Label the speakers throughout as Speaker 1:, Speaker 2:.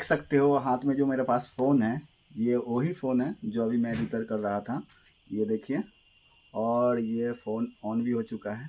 Speaker 1: सकते हो हाथ में जो मेरे पास फ़ोन है, ये वही फ़ोन है जो अभी मैं रिपेयर कर रहा था। ये देखिए, और ये फ़ोन ऑन भी हो चुका है।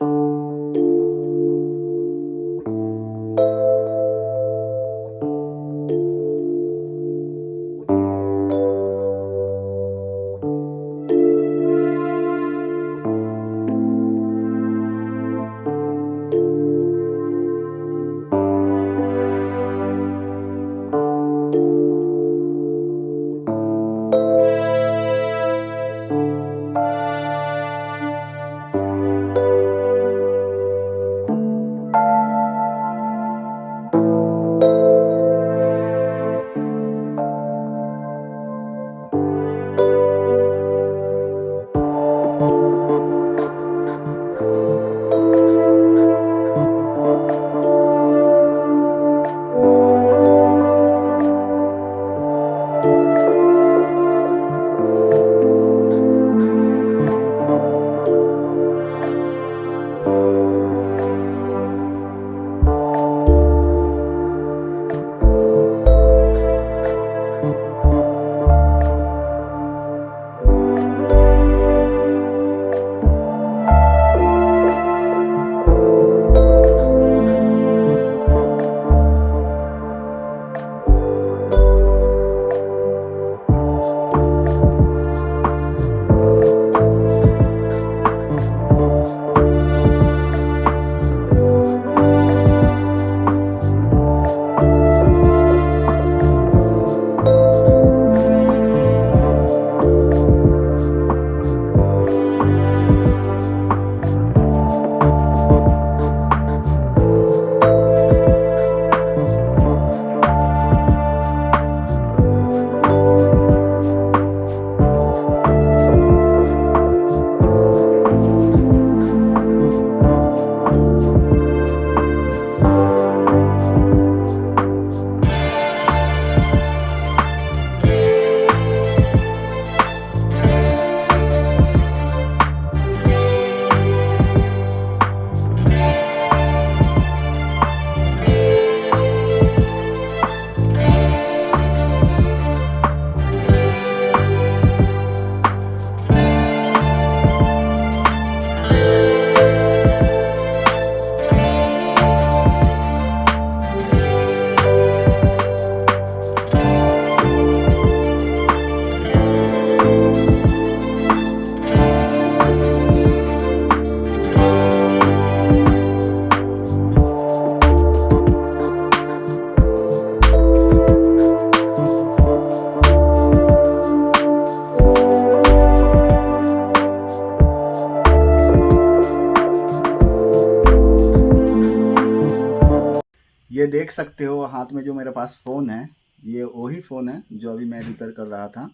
Speaker 1: ये देख सकते हो हाथ में जो मेरे पास फ़ोन है, ये वही फ़ोन है जो अभी मैं रिपेयर कर रहा था।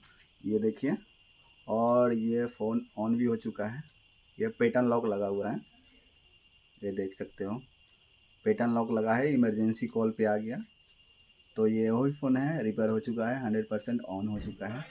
Speaker 1: ये देखिए, और ये फ़ोन ऑन भी हो चुका है। ये पैटर्न लॉक लगा हुआ है, ये देख सकते हो। पैटर्न लॉक लगा है, इमरजेंसी कॉल पे आ गया। तो ये वही फ़ोन है, रिपेयर हो चुका है, 100% ऑन हो चुका है।